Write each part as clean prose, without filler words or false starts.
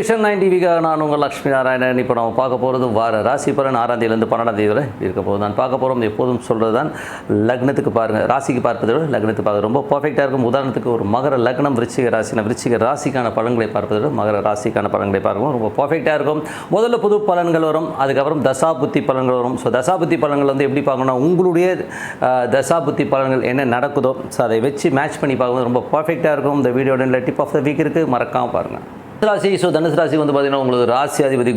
Vision 9 டிவிக்காக நான் உங்கள் லக்ஷ்மி நாராயணன். இப்போ நம்ம பார்க்க போகிறது வார ராசி பலன் 6ஆம் தேதியிலேருந்து 12ஆம் தேதி வரை இருக்க போது நான் பார்க்க போகிறோம். எப்போதும் சொல்கிறது தான், லக்னத்துக்கு பாருங்கள், ராசிக்கு பார்ப்பதை விட லக்னத்துக்கு பார்க்க ரொம்ப பர்ஃபெக்டாக இருக்கும். உதாரணத்துக்கு ஒரு மகர லக்னம் விருச்சிக ராசினா விருச்சிக ராசிக்கான பலன்களை பார்ப்பதை விட மகர ராசிக்கான பலன்களை பார்க்கும் ரொம்ப பர்ஃபெக்டாக இருக்கும். முதல்ல புது பலன்கள் வரும், அதுக்கப்புறம் தசாபுத்தி பலன்கள் வரும். ஸோ தசாபுத்தி பலன்கள் வந்து எப்படி பார்க்கணும்னா, உங்களுடைய தசாபுத்தி பலன்கள் என்ன நடக்குதோ ஸோ அதை வச்சு மேட்ச் பண்ணி பார்க்கும்போது ரொம்ப பர்ஃபெக்டாக இருக்கும். இந்த வீடியோட டிப் ஆஃப் த வீக் இருக்குது, மறக்காமல் பாருங்கள். ராசி. ஸோ தனுசு ராசி வந்து பார்த்திங்கன்னா உங்களுக்கு ராசி அதிபதி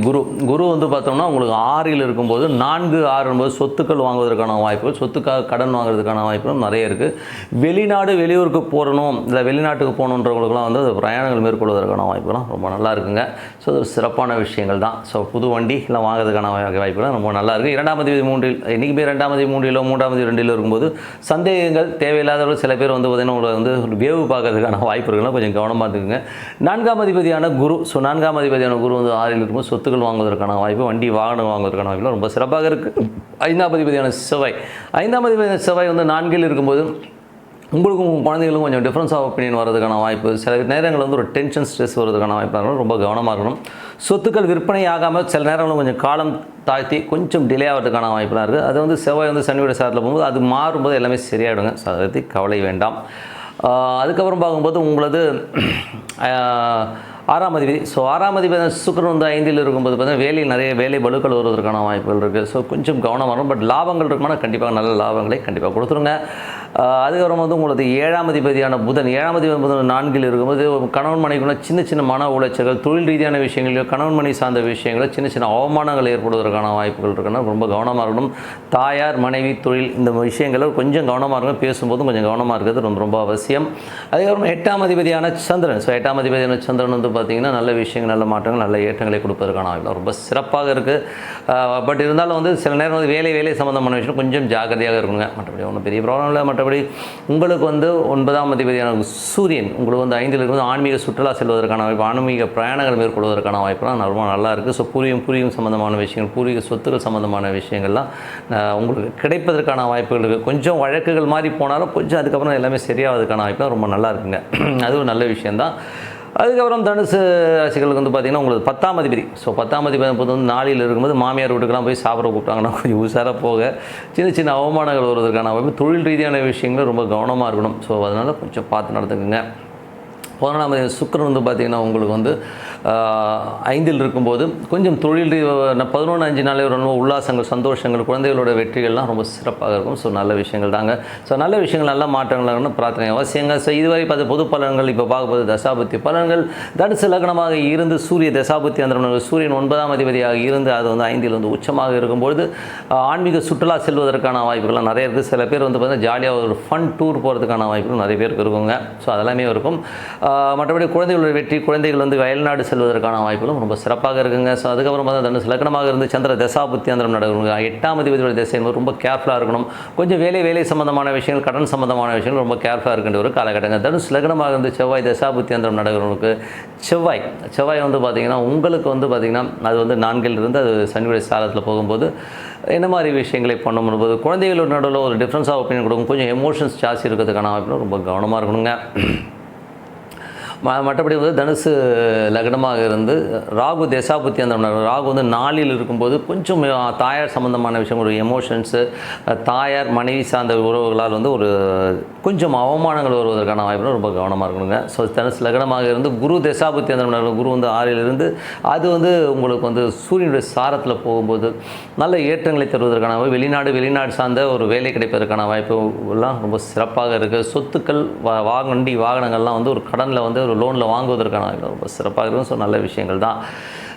குரு வந்து பார்த்தோம்னா உங்களுக்கு 6ல் இருக்கும்போது 4, 6 என்பது சொத்துக்கள் வாங்குவதற்கான வாய்ப்புகள், சொத்துக்காக கடன் வாங்குறதுக்கான வாய்ப்புகளும் நிறைய இருக்குது. வெளிநாடு வெளியூருக்கு போகணும் இல்லை வெளிநாட்டுக்கு போகணுன்றவங்களுக்குலாம் வந்து பிரயாணங்கள் மேற்கொள்வதற்கான வாய்ப்புகள்லாம் ரொம்ப நல்லா இருக்குங்க. ஸோ அது சிறப்பான விஷயங்கள் தான். ஸோ புது வண்டி இல்லை வாங்குறதுக்கான வாய்ப்புகள் ரொம்ப நல்லா இருக்குது. 2ஆம் தேதி 3 இன்றைக்குமே 2ஆம் தேதி 3 3ஆம் தேதி 2 இருக்கும்போது சந்தேகங்கள் தேவையில்லாதவர்கள் சில பேர் வந்து பார்த்திங்கன்னா வந்து வேவு பார்க்கறதுக்கான வாய்ப்புகள்லாம் கொஞ்சம் கவனமாக இருக்குங்க. 4ஆம் அதிபதியான குரு. ஸோ 4ஆம் அதிபதியான குரு வந்து 6ல் இருக்கும்போது சொத்துக்கள் வாங்குவதற்கான வாய்ப்பு, வண்டி வாகனம் வாங்குவதற்கான வாய்ப்புலாம் ரொம்ப சிறப்பாக இருக்குது. 5ஆம் அதிபதியான செவ்வாய். 5ஆம் அதிபதியான செவ்வாய் வந்து 4ல் இருக்கும்போது உங்களுக்கும் உங்கள் குழந்தைகளுக்கும் கொஞ்சம் டிஃப்ரென்ஸ் ஆஃப் ஒப்பீனியன் வரதுக்கான வாய்ப்பு, சில நேரங்களில் வந்து ஒரு டென்ஷன் ஸ்ட்ரெஸ் வரதுக்கான வாய்ப்பு, ரொம்ப கவனமாக இருக்கணும். சொத்துக்கள் விற்பனை ஆகாமல் சில நேரங்களில் கொஞ்சம் காலம் தாழ்த்தி கொஞ்சம் டிலே ஆகிறதுக்கான வாய்ப்புலாம் இருக்குது. அது வந்து செவ்வாய் வந்து சனியோட சாரத்தில் போகும்போது அது மாறும்போது எல்லாமே சரியாயிடுங்க. ஸோ அதை பற்றி கவலை வேண்டாம். அதுக்கப்புறம் பார்க்கும்போது உங்களது 6ஆம் அதிபதி. ஸோ 6ஆம் அதிபதி சுக்கிரன் வந்து 5ல் இருக்கும்போது பார்த்தீங்கன்னா நிறைய வேலை பலுக்கள் வருவதற்கான வாய்ப்புகள் இருக்குது. ஸோ கொஞ்சம் கவனமாக இருக்கும். பட் லாபங்கள் இருக்குமானா கண்டிப்பாக நல்ல லாபங்களை கண்டிப்பாக கொடுத்துருங்க. அதுக்கப்புறம் வந்து உங்களுக்கு 7ஆம் அதிபதியான புதன். 7ஆம் அதிபதி புதன் 4ல் இருக்கும்போது கணவன் மனைவிக்குள்ள சின்ன சின்ன மன உளைச்சல்கள், தொழில் ரீதியான விஷயங்களையோ கணவன் மனைவி சார்ந்த விஷயங்களோ சின்ன சின்ன அவமானங்கள் ஏற்படுவதற்கான வாய்ப்புகள் இருக்குன்னா ரொம்ப கவனமாக இருக்கணும். தாயார் மனைவி தொழில் இந்த விஷயங்களை கொஞ்சம் கவனமாக இருக்கணும். பேசும்போதும் கொஞ்சம் கவனமாக இருக்கிறது ரொம்ப ரொம்ப அவசியம். அதுக்கப்புறம் 8ஆம் அதிபதியான சந்திரன். ஸோ 8ஆம் அதிபதியான சந்திரன் வந்து பார்த்திங்கன்னா நல்ல விஷயங்கள், நல்ல மாற்றங்கள், நல்ல ஏற்றங்களை கொடுப்பதற்கான வாய்ப்பு ரொம்ப சிறப்பாக இருக்குது. பட் இருந்தாலும் வந்து சில நேரம் வந்து வேலை சம்மந்தமான விஷயம் கொஞ்சம் ஜாக்கிரதையாக இருக்குங்க. மற்றபடி ஒன்றும் பெரிய ப்ராப்ளம் இல்லை. மற்றபடி உங்களுக்கு வந்து 9ஆம் அதிபதியான சூரியன் உங்களுக்கு வந்து 5ல் இருக்கும்போது ஆன்மீக சுற்றுலா செல்வதற்கான வாய்ப்பு, ஆன்மீக பிரயாணங்கள் மேற்கொள்வதற்கான வாய்ப்புலாம் ரொம்ப நல்லா இருக்குது. ஸோ பூர்வீகம் சம்மந்தமான விஷயங்கள், பூர்வீக சொத்துக்கள் சம்மந்தமான விஷயங்கள்லாம் உங்களுக்கு கிடைப்பதற்கான வாய்ப்புகள் இருக்குது. கொஞ்சம் வழக்குகள் மாதிரி போனாலும் கொஞ்சம் அதுக்கப்புறம் எல்லாமே சரியாவதுக்கான வாய்ப்புலாம் ரொம்ப நல்லா இருக்குங்க. அது ஒரு நல்ல விஷயந்தான். அதுக்கப்புறம் தனுசு ராசிகளுக்கு வந்து பார்த்திங்கன்னா உங்களுக்கு 10ஆம் அதிபதி. ஸோ 10ஆம் அதிபதி வந்து 4ல் இருக்கும்போது மாமியார் வீட்டுக்கெல்லாம் போய் சாப்பிட கூப்பிட்டாங்கன்னா கொஞ்சம் உஷாராக போக சின்ன சின்ன அவமானங்கள் வருவதற்கான வாய்ப்பு, தொழில் ரீதியான விஷயங்களும் ரொம்ப கவனமாக இருக்கணும். ஸோ அதனால் கொஞ்சம் பார்த்து நடந்துக்குங்க. 11ஆம் தேதி சுக்கிரன் வந்து பார்த்திங்கன்னா உங்களுக்கு வந்து 5ல் இருக்கும்போது கொஞ்சம் தொழில் 11-5 நாளே ரொம்ப உல்லாசங்கள், சந்தோஷங்கள், குழந்தைகளோட வெற்றிகள்லாம் ரொம்ப சிறப்பாக இருக்கும். ஸோ நல்ல விஷயங்கள் தாங்க. ஸோ நல்ல விஷயங்கள், நல்ல மாற்றங்கள் பிரார்த்தனை அவசியங்க. ஸோ இதுவரை பார்த்து பொது பலன்கள். இப்போ பார்க்கும்போது தசாபுத்தி பலன்கள். தனுசு லக்னமாக இருந்து சூரிய தசாபுத்தி அந்த சூரியன் 9ஆம் அதிபதியாக இருந்து அது வந்து 5ல் வந்து உச்சமாக இருக்கும்பொழுது ஆன்மீக சுற்றுலா செல்வதற்கான வாய்ப்புகள்லாம் நிறைய இருக்குது. சில பேர் வந்து பார்த்திங்கன்னா ஜாலியாக ஒரு ஃபன் டூர் போகிறதுக்கான வாய்ப்புகள் நிறைய பேருக்கு இருக்குங்க. ஸோ அதெல்லாமே இருக்கும். மற்றபடி குழந்தைகளோட வெற்றி, குழந்தைகள் வந்து அயல்நாடு செல்வதற்கான வாய்ப்புகளும் ரொம்ப சிறப்பாக இருக்குங்க. ஸோ அதுக்கப்புறம் பார்த்தா தனுசு லக்னமாக இருந்து சந்திர தசாபுத்தி அந்தரம் நடக்குங்க. 8ஆம் அதிபதியோட திசை ரொம்ப கேர்ஃபுல்லாக இருக்கணும். கொஞ்சம் வேலை சம்பந்தமான விஷயங்கள், கடன் சம்பந்தமான விஷயங்கள் ரொம்ப கேர்ஃபுல்லாக இருக்கின்ற ஒரு காலகட்டங்க. தனுசு லக்னமாக இருந்து செவ்வாய் தசாபுத்தி அந்தரம் நடக்கிறவங்களுக்கு செவ்வாய் வந்து பார்த்திங்கன்னா உங்களுக்கு வந்து பார்த்திங்கன்னா அது வந்து 4ல் இருந்து அது சனியுடைய சாரத்தில் போகும்போது என்ன மாதிரி விஷயங்களை பண்ணும்போது குழந்தைகளோட நடுவில் ஒரு டிஃப்ரென்ஸ் ஆஃப் ஒப்பீனியன் கொடுக்கும். கொஞ்சம் எமோஷன்ஸ் ஜாஸ்தி இருக்கிறதுக்கான வாய்ப்புகளும் ரொம்ப கவனமாக இருக்கணுங்க. மற்றபடி வந்து தனுசு லக்னமாக இருந்து ராகு தசாபுத்தி அந்த ராகு வந்து 4ல் இருக்கும்போது கொஞ்சம் தாயார் சம்மந்தமான விஷயம், ஒரு எமோஷன்ஸு, தாயார் மனைவி சார்ந்த உறவுகளால் வந்து ஒரு கொஞ்சம் அவமானங்கள் வருவதற்கான வாய்ப்பு ரொம்ப கவனமாக இருக்கணுங்க. ஸோ தனுசு லக்னமாக இருந்து குரு தசாபுத்தி அந்த குரு வந்து 6ல் இருந்து அது வந்து உங்களுக்கு வந்து சூரியனுடைய சாரத்தில் போகும்போது நல்ல ஏற்றங்களை தருவதற்கான வெளிநாடு சார்ந்த ஒரு வேலை கிடைப்பதற்கான வாய்ப்பு எல்லாம் ரொம்ப சிறப்பாக இருக்குது. சொத்துக்கள் வண்டி வாகனங்கள்லாம் வந்து ஒரு கடனில் வந்து ஒரு லோனில் வாங்குவதற்கான ரொம்ப சிறப்பாக இருக்கும். ஸோ நல்ல விஷயங்கள் தான்.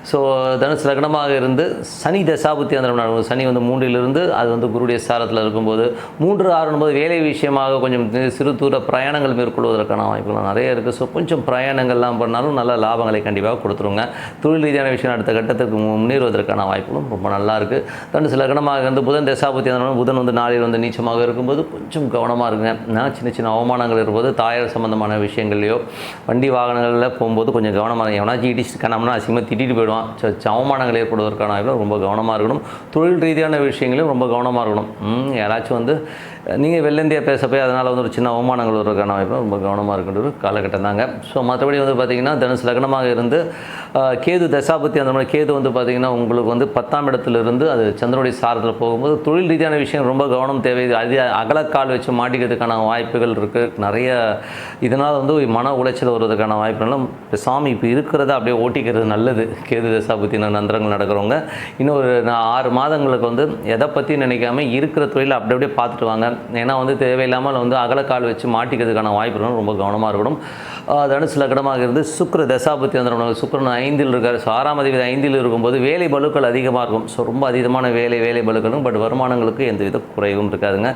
ஸோ தனுசு லக்னமாக இருந்து சனி தசாபுத்தி அந்த சனி வந்து 3ல் இருந்து அது வந்து குருடைய சாரத்தில் இருக்கும்போது 3-6 வேலை விஷயமாக கொஞ்சம் சிறு தூர பிரயாணங்கள் மேற்கொள்வதற்கான வாய்ப்புகள் நிறைய இருக்குது. ஸோ கொஞ்சம் பிரயாணங்கள்லாம் பண்ணாலும் நல்ல லாபங்களை கண்டிப்பாக கொடுத்துருங்க. தொழில் ரீதியான விஷயம் அடுத்த கட்டத்துக்கு முன்னேறுவதற்கான வாய்ப்புகளும் ரொம்ப நல்லா இருக்குது. தனுசு லக்னமாக இருந்து புதன் தசாபுத்தி அந்த புதன் வந்து 4ல் வந்து நீச்சமாக இருக்கும்போது கொஞ்சம் கவனமாக இருக்குங்க. சின்ன சின்ன அவமானங்கள் இருக்கும்போது தாயார் சம்பந்தமான விஷயங்கள்லையோ வண்டி வாகனங்களில் போகும்போது கொஞ்சம் கவனமாக எவனாச்சும் இடிச்சு கண்ணாமனா அசிங்கமாக திட்டிட்டு போயிடுவான். அவமானங்கள் ஏற்படுவதற்கான ரொம்ப கவனமாக இருக்கணும். தொழில் ரீதியான விஷயங்களையும் ரொம்ப கவனமாக இருக்கணும். யாராச்சும் வந்து நீங்கள் வெள்ளந்தியாக பேச போய் அதனால் வந்து ஒரு சின்ன அவமானங்கள் வருவதற்கான வாய்ப்பு ரொம்ப கவனமாக இருக்கின்ற ஒரு காலகட்டம் தாங்க. ஸோ மற்றபடி வந்து பார்த்திங்கன்னா தனுசு லக்னமாக இருந்து கேது தசாபத்தி அந்த மாதிரி கேது வந்து பார்த்திங்கன்னா உங்களுக்கு வந்து 10ஆம் இடத்துலேருந்து அது சந்திரனுடைய சாரத்தில் போகும்போது தொழில் ரீதியான விஷயம் ரொம்ப கவனம் தேவை. அது அகலக்கால் வச்சு மாட்டிக்கிறதுக்கான வாய்ப்புகள் இருக்குது நிறைய. இதனால் வந்து மன உளைச்சல் வருவதற்கான வாய்ப்புகளும் சாமி இப்போ இருக்கிறத அப்படியே ஓட்டிக்கிறது நல்லது. கேது தசாபத்தி நந்திரங்கள் நடக்கிறவங்க இன்னும் ஒரு 6 மாதங்களுக்கு வந்து எதை பற்றி நினைக்காம இருக்கிற தொழிலை அப்படி அப்படியே பார்த்துட்டு வாங்க. ஏன்னா வந்து தேவையில்லாமல் வந்து அகலக்கால் வச்சு மாட்டிக்கிறதுக்கான வாய்ப்புகளும் ரொம்ப கவனமாக இருக்கணும். தனுசு லக்னமாக இருந்து சுக்கிர தசாபத்தி அந்த சுக்கிரன் 5ல் இருக்கார். ஸோ 6ஆம் அதிபதி 5ல் இருக்கும்போது வேலை பளுக்கள் அதிகமாக இருக்கும். ஸோ ரொம்ப அதிகமான வேலை பளுக்களும் பட் வருமானங்களுக்கு எந்தவித குறைவும் இருக்காதுங்க.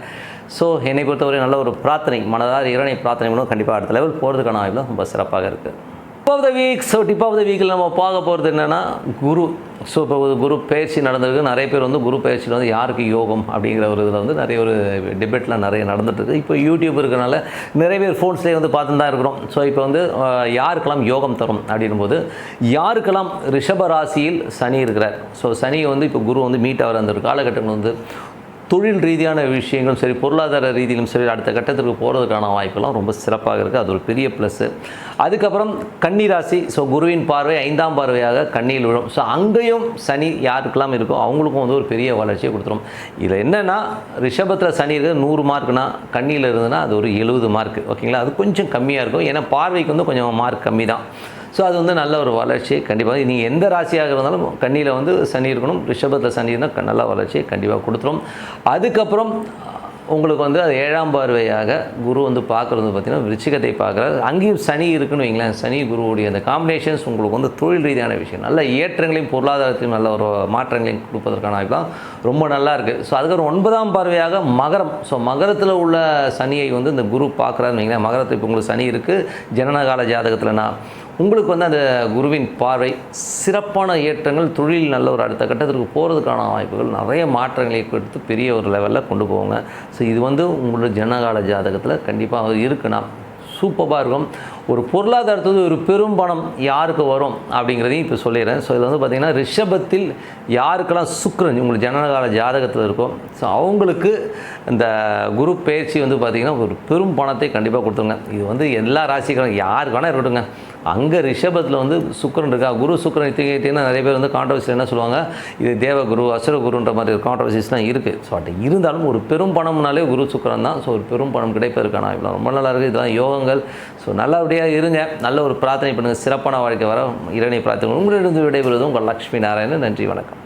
ஸோ என்னை பொறுத்தவரை நல்ல ஒரு பிரார்த்தனை மனதார் இறைவனை பிரார்த்தனை பண்ணுவோம். கண்டிப்பாக அடுத்த லெவல் போகிறதுக்கான வாய்ப்பு ரொம்ப சிறப்பாக இருக்குது. Tip of the week. So tip of the வீக்கில் நம்ம பார்க்க போகிறது என்னென்னா குரு. ஸோ இப்போ குரு பயிற்சி நடந்திருக்கு. நிறைய பேர் வந்து குரு பயிற்சியில் வந்து யாருக்கு யோகம் அப்படிங்கிற ஒரு இதில் வந்து நிறைய ஒரு டிபேட்லாம் நிறைய நடந்துட்டுருக்கு. இப்போ யூடியூப் இருக்கிறனால நிறைய பேர் ஃபோன்ஸ்லேயே வந்து பார்த்துட்டு தான் இருக்கிறோம். ஸோ இப்போ வந்து யாருக்கெல்லாம் யோகம் தரும் அப்படின்போது யாருக்கெல்லாம் ரிஷப ராசியில் சனி இருக்கிறார். ஸோ சனி வந்து இப்போ குரு வந்து மீட் ஆகிற அந்த ஒரு காலகட்டங்கள் வந்து தொழில் ரீதியான விஷயங்களும் சரி பொருளாதார ரீதியிலும் சரி அடுத்த கட்டத்திற்கு போகிறதுக்கான வாய்ப்பெல்லாம் ரொம்ப சிறப்பாக இருக்குது. அது ஒரு பெரிய ப்ளஸ்ஸு. அதுக்கப்புறம் கன்னி ராசி. ஸோ குருவின் பார்வை 5ஆம் பார்வையாக கன்னியில் விழும். ஸோ அங்கேயும் சனி யாருக்கெல்லாம் இருக்கோ அவங்களுக்கும் வந்து ஒரு பெரிய வளர்ச்சியை கொடுத்துரும். இதில் என்னென்னா ரிஷபத்தில் சனி இருக்குது 100 மார்க்குனா கன்னியில் இருந்ததுன்னா அது ஒரு 70 மார்க். ஓகேங்களா, அது கொஞ்சம் கம்மியாக இருக்கும். ஏன்னா பார்வைக்கு வந்து கொஞ்சம் மார்க் கம்மி தான். ஸோ அது வந்து நல்ல ஒரு வளர்ச்சி கண்டிப்பாக. நீங்கள் எந்த ராசியாக இருந்தாலும் கன்னியில் வந்து சனி இருக்கணும். ரிஷபத்தில் சனி இருந்தால் நல்ல வளர்ச்சியை கண்டிப்பாக கொடுத்துரும். அதுக்கப்புறம் உங்களுக்கு வந்து அது 7ஆம் பார்வையாக குரு வந்து பார்க்குறது பார்த்திங்கன்னா விருச்சிகத்தை பார்க்குறாரு. அங்கேயும் சனி இருக்குன்னு வைங்களேன். சனி குருவுடைய அந்த காம்பினேஷன்ஸ் உங்களுக்கு வந்து தொழில் ரீதியான விஷயம் நல்ல ஏற்றங்களையும் பொருளாதாரத்தையும் நல்ல ஒரு மாற்றங்களையும் கொடுப்பதற்கான வாய்ப்புலாம் ரொம்ப நல்லா இருக்குது. ஸோ அதுக்கப்புறம் 9ஆம் பார்வையாக மகரம். ஸோ மகரத்தில் உள்ள சனியை வந்து இந்த குரு பார்க்குறாருன்னு வைங்களேன். மகரத்தில் இப்போ உங்களுக்கு சனி இருக்குது ஜனனகால ஜாதகத்தில்னா உங்களுக்கு வந்து அந்த குருவின் பார்வை சிறப்பான ஏற்றங்கள் தொழில் நல்ல ஒரு அடுத்த கட்டத்திற்கு போகிறதுக்கான வாய்ப்புகள் நிறைய மாற்றங்களை கொடுத்து பெரிய ஒரு லெவலில் கொண்டு போவாங்க. ஸோ இது வந்து உங்களோட ஜனகால ஜாதகத்தில் கண்டிப்பாக இருக்குன்னா சூப்பராக இருக்கும். ஒரு பொருளாதாரத்துக்கு ஒரு பெரும் பணம் யாருக்கு வரும் அப்படிங்கிறதையும் இப்போ சொல்லிடுறேன். ஸோ இதில் வந்து பார்த்திங்கன்னா ரிஷபத்தில் யாருக்கெல்லாம் சுக்கிரன் உங்களுக்கு ஜனனகால ஜாதகத்தில் இருக்கும் ஸோ அவங்களுக்கு இந்த குரு பயிற்சி வந்து பார்த்திங்கன்னா ஒரு பெரும் பணத்தை கண்டிப்பாக கொடுத்துருங்க. இது வந்து எல்லா ராசிக்காரங்க யாருக்கு வேணால் இருக்கட்டுங்க. அங்கே ரிஷபத்தில் வந்து சுக்கிரன் இருக்கா குரு சுக்கிரன் எடுத்துக்கிட்டிங்கன்னா நிறைய பேர் வந்து கான்ட்ரவர்சியில் என்ன சொல்லுவாங்க இது தேவகுரு அசுரகுருன்ற மாதிரி கான்ட்ரவர்சிஸ்லாம் இருக்குது. ஸோ அப்படி இருந்தாலும் ஒரு பெரும் பணம்னாலே குரு சுக்கிரன் தான். ஸோ ஒரு பெரும் பணம் கிடைப்பதற்கான வாய்ப்பு ரொம்ப நல்லா இருக்குது. இதெல்லாம் யோகங்கள். ஸோ நல்லபடியாக இருங்க. நல்ல ஒரு பிரார்த்தனை பண்ணுங்கள். சிறப்பான வாழ்க்கை வர இறைவனை பிரார்த்தனை. உங்களிடம் விடைபெறுவது உங்கள் லக்ஷ்மி நாராயணன். நன்றி, வணக்கம்.